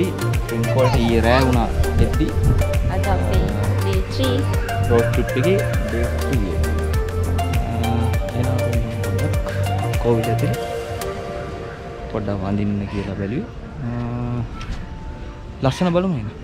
අපි Trincomalee ඊයේ රෑ වුණා එද්දි අද අපි Day-3 road trip එකේ Day-3 එනවා කොවිඩ් ඇතුලේ පොඩ්ඩක් වඳින්න කියලා බැලුවේ ලස්සන බලමු එහෙනම්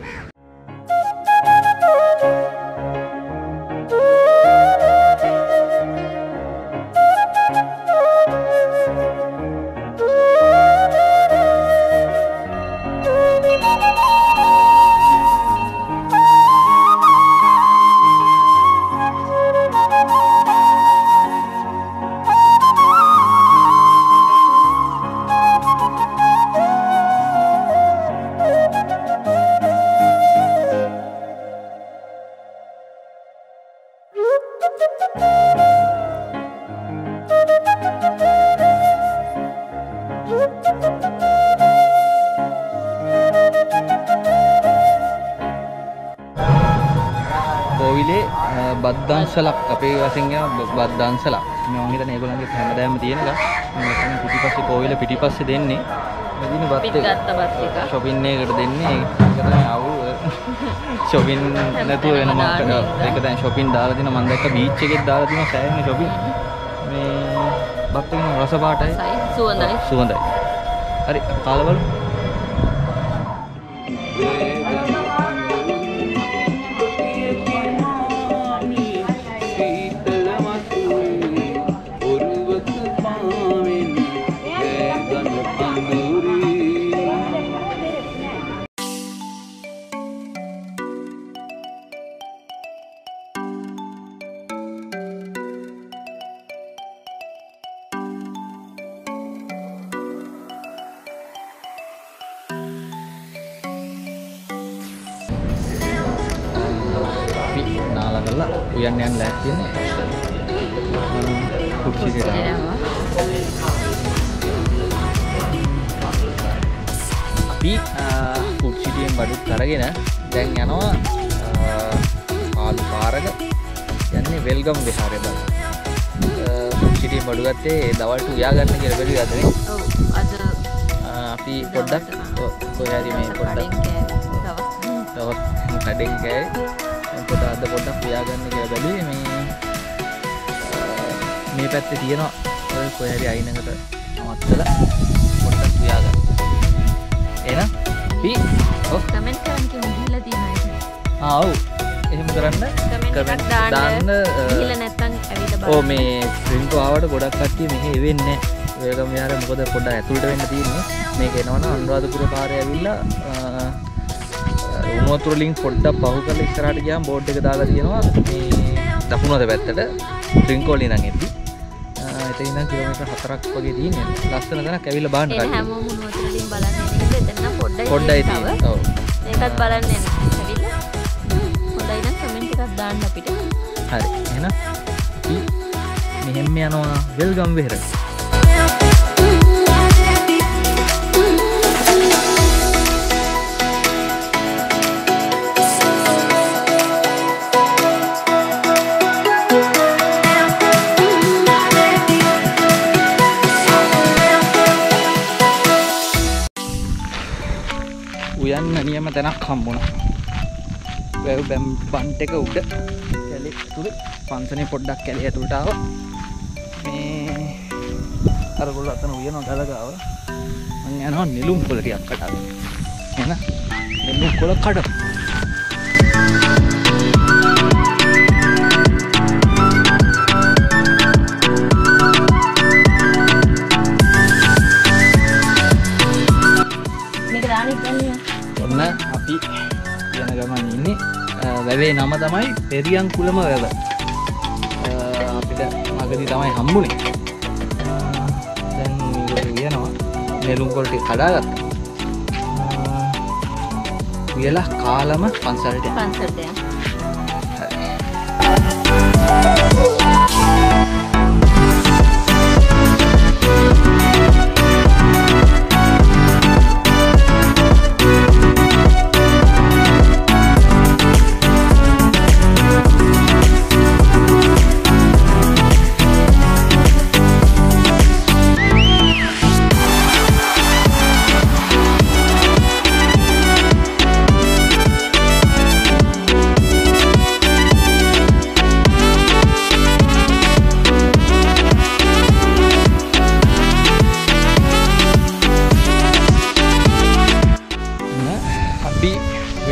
බද්දන්සලක් අපේ වශයෙන් කියන බද්දන්සලක් මම හිතන්නේ ඒගොල්ලන්ගේ හැමදාම තියෙන එක මම පිටිපස්සේ කෝවිල පිටිපස්සේ දෙන්නේ මෙදින බත් එක shopping එකකට දෙන්නේ ඒක තමයි අවු shopping නැතුව වෙන මොකද ඒක දැන් shopping දාලා දින මම දැක්ක බීච් එකෙත් දාලා දින සෑහෙන shopping මේ බත් එකේ රස පාටයි සුවඳයි හරි කාලා බලමු උයන් යන්න ලෑස්ති වෙන්නේ කුක්ෂියට අපි කුක්ෂියෙන් බඩුත් අරගෙන දැන් යනවා පාලු පාරක යන්නේ වෙල්ගම් විහාරය බලන්න කුක්ෂියෙන් බඩු ගත්තේ දවල්ට උයා ගන්න කියලා බැලුවේ අදනේ ඔව් අද අපි පොඩ්ඩක් කොහේ හරි මේ පොඩ්ඩක් දවස් කඩෙන් ගෑවේ අද පොඩ්ඩක් උයා ගන්න කියලා බැලුවේ මේ පැත්තේ තියෙනවා ඔය කොහේ හරි අයිනකට නවත්තලා පොඩ්ඩක් උයා ගන්න. එහෙනම් අපි කමෙන්ට් කරන්න කිව්ව ගිහලා තියෙනවා ඔව් එහෙම කරන්න කමෙන්ට් දාන්න ගිහලා නැත්තම් ඇවිල්ලා බලන්න. ඔව් මේ ට්‍රින්කෝ ආවට ගොඩක් කට්ටිය මෙහෙ එවෙන්නේ නැහැ. වේගම් විහාරේ මොකද පොඩ්ඩක් ඇතුළට වෙන්න තියෙන්නේ. මේක එනවනම් අනුරාධපුර පාරේ ඇවිල්ලා උණුවතුර ලින්ක් පොඩ්ඩක් පහු කරලා ඉස්සරහට ගියාම බෝඩ් එක දාලා තියෙනවා මේ දකුණු අත පැත්තට Trincomalee නම් එද්දි එතන ඉඳන් කිලෝමීටර් 4ක් වගේ තියෙනවා ලස්සන තැනක් ඇවිල්ලා බලන්න කලින් හැමෝම උණුවතුර ලින්ක් බලන්නේ නේද එතන නම් පොඩ්ඩයි තියෙන්නේ ඔව් මේකත් බලන්නේ ඇවිල්ලා හොඳයි නම් කමෙන්ට් එකක් දාන්න අපිට හරි එහෙනම් අපි මෙහෙම යනවා වෙල්ගම් වෙහෙරට උයන්න නියම තැනක් හම්බුණා. වැව් බන්ට් එක උඩ කැලේ ඇතුලේ පන්සනේ පොඩ්ඩක් කැලේ ඇතුලට ආවා. මේ අරගොල්ලෝ අතන උයන ගලගාව. මම යනවා නෙළුම් කොළ ටිකක් කඩන්න. එන නෙළුම් කොළ කඩමු. අපි යන ගමන් ඉන්නේ වැවේ නම තමයි පෙරියන්කුලම වැව. අපිට මගදී තමයි හම්බුනේ. දැන් මේක යනවා නෙළුම් කොළ ටික කඩාගත්තා. උයලා කාලම පන්සලට යන්න.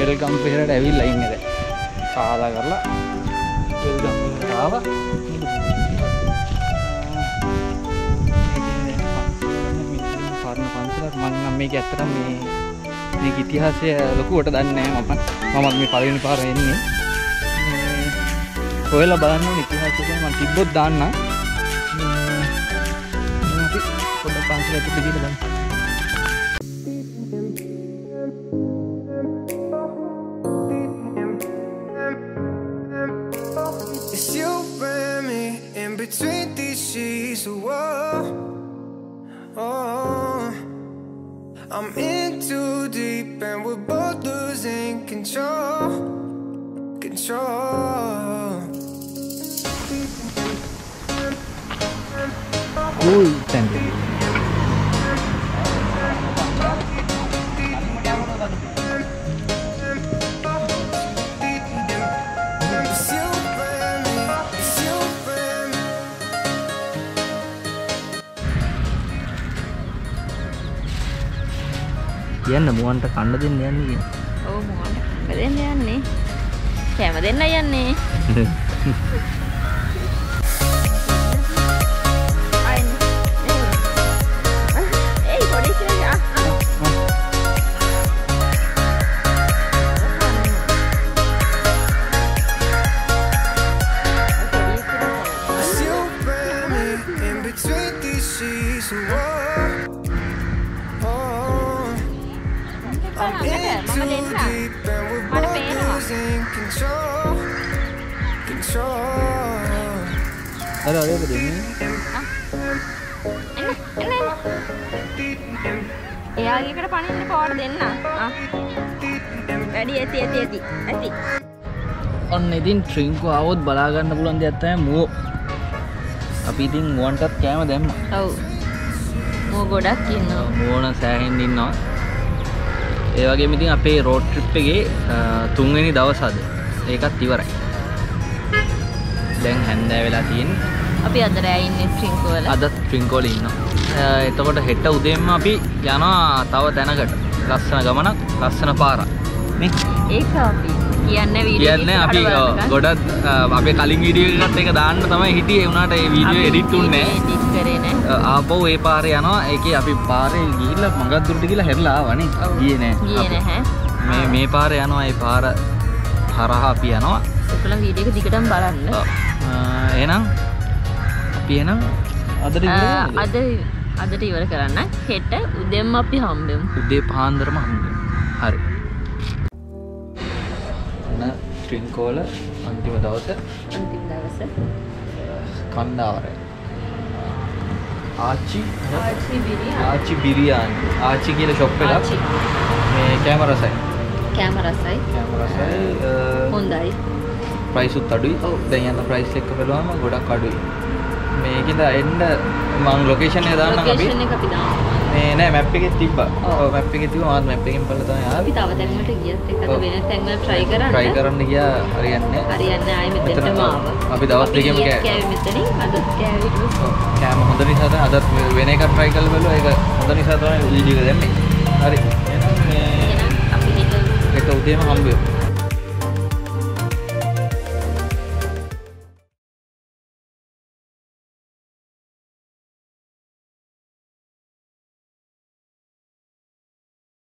වෙල්කම් පෙරට ඇවිල්ලා ඉන්නේ දැන්. කාලා කරලා වෙල්කම් එකට ආවා. පරණ පන්සලක් මම නම් මේක ඇත්තටම මේක ඉතිහාසය ලොකුවට දන්නේ නැහැ මමත් මේ පළවෙනි පාර එන්නේ. හොයලා බලන්න ඕනේ ඉතිහාසය ගැන මම තිබ්බොත් දාන්න. අපි පොඩ්ඩක් පන්සලට ගිහින් බලමු. Between these sheets of war, oh, I'm in too deep and we're both losing control. Cool, thank you. යන්න මුවන්ට කන්න දෙන්න යන්නේ කියන. ඔව් මුවන්ට කන්න දෙන්න යන්නේ. කැම දෙන්න යන්නේ. ඒයි පොඩි කියලා. Ada apa dia ni? එයාගේ එකට පණින්න පාඩ දෙන්න. වැඩි ඇති. ඔන්න ඉතින් ට්‍රින්කෝ ආවොත් බලා ගන්න පුළුවන් දෙයක් තමයි මුව. අපි ඉතින් මුවන්ටත් කෑම දැම්මා. ඔව්. මුව ගොඩක් ඉන්නවා. මුවන සෑහෙන්න ඉන්නවා. ඒ වගේම ඉතින් අපේ රෝඩ් ට්‍රිප් එකේ 3 වෙනි දවස අද. ඒකත් ඉවරයි. දැන් හැන්දෑ වෙලා තියෙන්නේ. අපි අද රෑ ඉන්නේ ට්‍රින්කෝ වල. අද ට්‍රින්කෝ වල ඉන්නවා. එතකොට හෙට උදේම අපි යනවා තව තැනකට. ලස්සන ගමනක්, ලස්සන පාරක්. නේ? ඒක අපි කියන්නේ අපි ගොඩක් අපේ කලින් වීඩියෝ එකකත් ඒක දාන්න තමයි හිටියේ. උනාට ඒ වීඩියෝ එඩිට් උන්නේ එඩිට් කරේ නෑ. ආපහු ඒ පාරේ යනවා. ඒකේ අපි පාරේ ගිහිල්ලා මඟක් දුරට ගිහිල්ලා හැරිලා ආවනේ. ගියේ නෑ. මේ පාරේ යනවා. ඒ පාර හරහා අපි යනවා. ඔයාලා වීඩියෝ එක දිගටම බලන්න. එහෙනම් අපි අදට ඉවර කරන්න. හෙට උදේම අපි හම්බෙමු. උදේ පාන්දරම හම්බෙමු. හරි. ට්‍රින්කෝ වල අන්තිම දවස. කණ්ඩාවරයි. ආච්චි බිරියානි. ආච්චි කියලා ෂොප් එකක්. මේ කැමරසයි. හොඳයි. ප්‍රයිස් උත් අඩුයි. දැන් යන ප්‍රයිස් එක බලුවම ගොඩක් අඩුයි. මේකෙන්ද එන්න මම ලොකේෂන් එක දාන්නම් අපි. මේ නෑ මැප් එකේ තිබ්බා. ඔව් මැප් එකේ තිබ්බා. මාත් මැප් එකෙන් බලලා තමයි ආවේ. අපි තව තැන් වලට ගියත් එක්ක වෙන තැන් වල try කරන්න ගියා හරියන්නේ ආයේ මෙතනම ආවා. අපි දවස් දෙකෙම කෑවේ මෙතනින් අදත් කෑවේ ඊට පස්සේ. කෑම හොඳ නිසා තමයි අදත් වෙන එකක් try කරලා බලුවා. ඒක හොඳ නිසා තමයි වීඩියෝ එක දැම්මේ. හරි. එහෙනම් අපි හෙට උදේම හම්බ වෙමු.